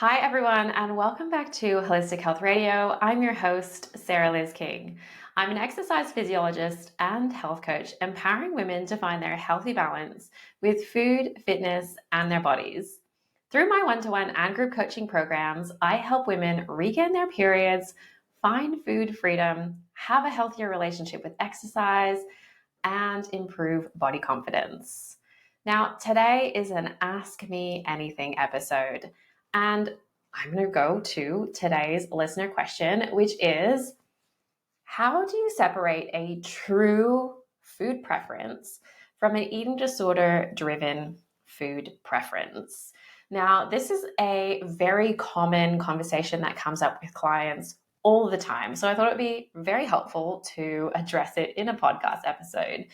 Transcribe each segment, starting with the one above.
Hi, everyone, and welcome back to Holistic Health Radio. I'm your host, Sarah Liz King. I'm an exercise physiologist and health coach, empowering women to find their healthy balance with food, fitness, and their bodies. Through my one-to-one and group coaching programs, I help women regain their periods, find food freedom, have a healthier relationship with exercise, and improve body confidence. Now, today is an Ask Me Anything episode, and I'm going to go to today's listener question, which is: how do you separate a true food preference from an eating disorder driven food preference? Now, this is a very common conversation that comes up with clients all the time. So I thought it would be very helpful to address it in a podcast episode,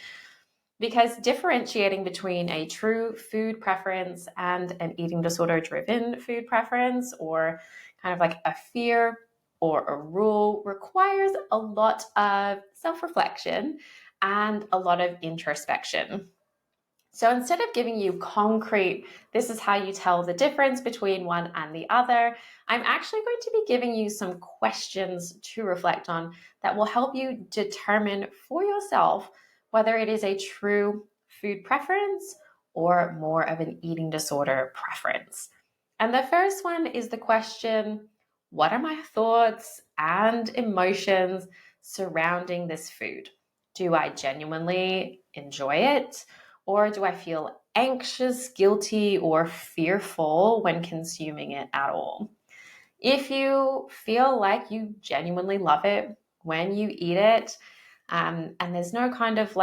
because differentiating between a true food preference and an eating disorder driven food preference, or kind of like a fear or a rule, requires a lot of self reflection and a lot of introspection. So instead of giving you concrete, this is how you tell the difference between one and the other, I'm actually going to be giving you some questions to reflect on that will help you determine for yourself whether it is a true food preference or more of an eating disorder preference. And the first one is the question: what are my thoughts and emotions surrounding this food? Do I genuinely enjoy it? Or do I feel anxious, guilty, or fearful when consuming it at all? If you feel like you genuinely love it when you eat it, and there's no kind of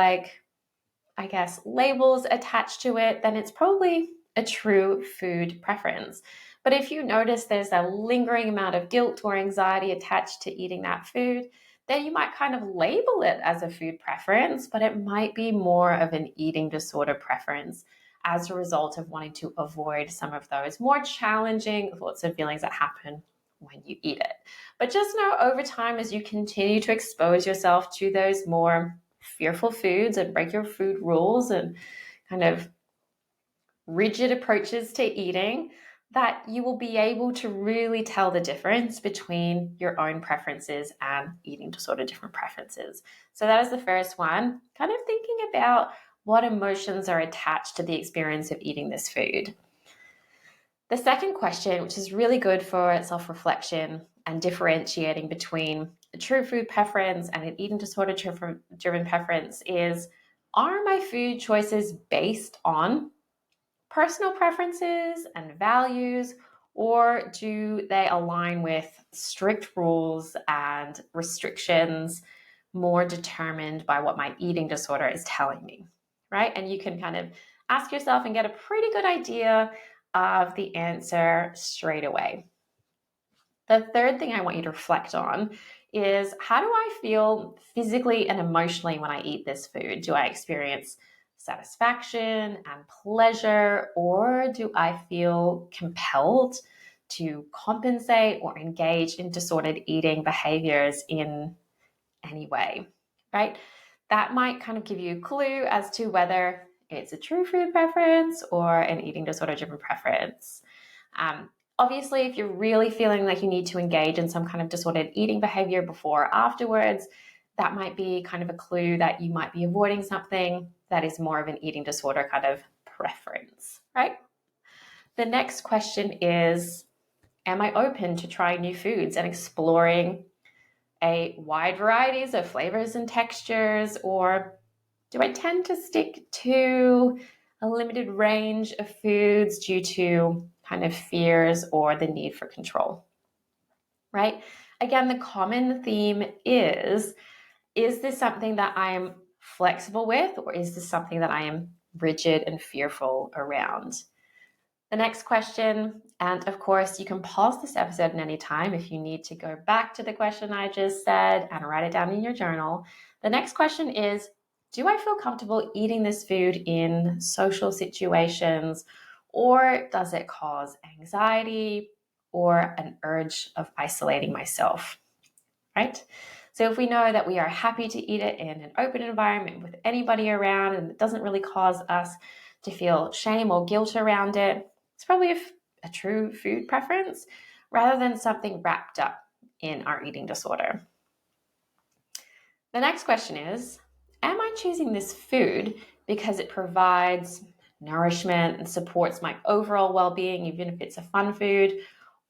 labels attached to it, then it's probably a true food preference. But if you notice there's a lingering amount of guilt or anxiety attached to eating that food, then you might kind of label it as a food preference, but it might be more of an eating disorder preference as a result of wanting to avoid some of those more challenging thoughts and feelings that happen when you eat it. But just know, over time, as you continue to expose yourself to those more fearful foods and break your food rules and kind of rigid approaches to eating, that you will be able to really tell the difference between your own preferences and eating disorder different preferences. So that is the first one, kind of thinking about what emotions are attached to the experience of eating this food. The second question, which is really good for self-reflection and differentiating between a true food preference and an eating disorder driven preference, is: are my food choices based on personal preferences and values, or do they align with strict rules and restrictions more determined by what my eating disorder is telling me, right? And you can kind of ask yourself and get a pretty good idea of the answer straight away. The third thing I want you to reflect on is: how do I feel physically and emotionally when I eat this food? Do I experience satisfaction and pleasure, or do I feel compelled to compensate or engage in disordered eating behaviors in any way, right? That might kind of give you a clue as to whether it's a true food preference or an eating disorder driven preference. Obviously, if you're really feeling like you need to engage in some kind of disordered eating behavior before or afterwards, that might be kind of a clue that you might be avoiding something that is more of an eating disorder kind of preference, right? The next question is: am I open to trying new foods and exploring a wide varieties of flavors and textures, or do I tend to stick to a limited range of foods due to kind of fears or the need for control, right? Again, the common theme is this something that I'm flexible with, or is this something that I am rigid and fearful around? The next question, and of course, you can pause this episode at any time if you need to go back to the question I just said and write it down in your journal. The next question is: do I feel comfortable eating this food in social situations, or does it cause anxiety or an urge of isolating myself, right? So if we know that we are happy to eat it in an open environment with anybody around and it doesn't really cause us to feel shame or guilt around it, it's probably a a true food preference rather than something wrapped up in our eating disorder. The next question is, am I choosing this food because it provides nourishment and supports my overall well-being, even if it's a fun food?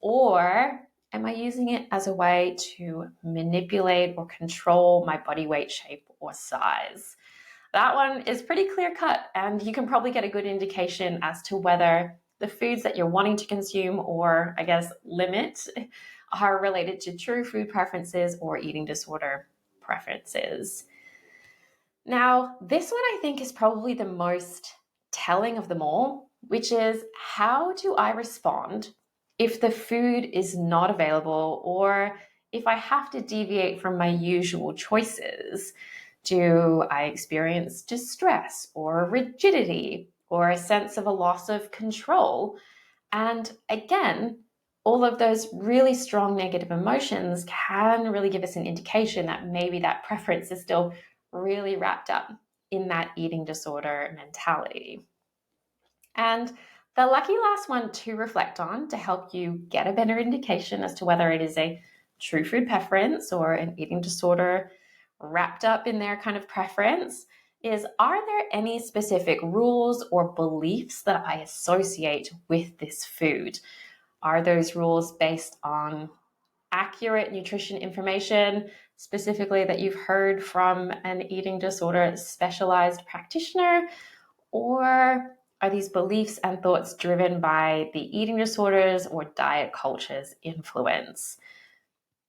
Or am I using it as a way to manipulate or control my body weight, shape, or size? That one is pretty clear cut, and you can probably get a good indication as to whether the foods that you're wanting to consume or, I guess, limit are related to true food preferences or eating disorder preferences. Now, this one I think is probably the most telling of them all, which is, how do I respond if the food is not available or if I have to deviate from my usual choices? Do I experience distress or rigidity or a sense of a loss of control? And again, all of those really strong negative emotions can really give us an indication that maybe that preference is still really wrapped up in that eating disorder mentality. And the lucky last one to reflect on to help you get a better indication as to whether it is a true food preference or an eating disorder wrapped up in their kind of preference is, are there any specific rules or beliefs that I associate with this food? Are those rules based on accurate nutrition information, specifically that you've heard from an eating disorder specialized practitioner? Or are these beliefs and thoughts driven by the eating disorders or diet culture's influence?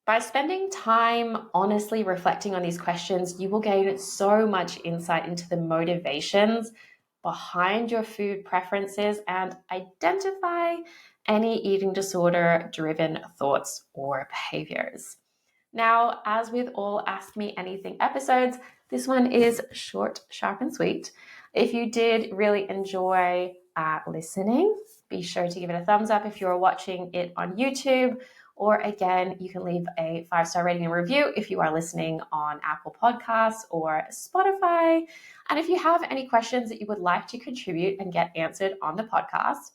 By spending time honestly reflecting on these questions, you will gain so much insight into the motivations behind your food preferences and identify any eating disorder driven thoughts or behaviors. Now, as with all Ask Me Anything episodes, this one is short, sharp, and sweet. If you did really enjoy listening, be sure to give it a thumbs up if you're watching it on YouTube. Or again, you can leave a 5-star rating and review if you are listening on Apple Podcasts or Spotify. And if you have any questions that you would like to contribute and get answered on the podcast,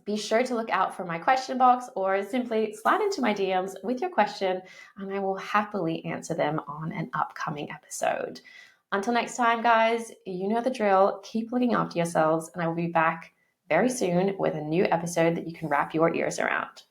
be sure to look out for my question box or simply slide into my DMs with your question and I will happily answer them on an upcoming episode. Until next time, guys, you know the drill. Keep looking after yourselves and I will be back very soon with a new episode that you can wrap your ears around.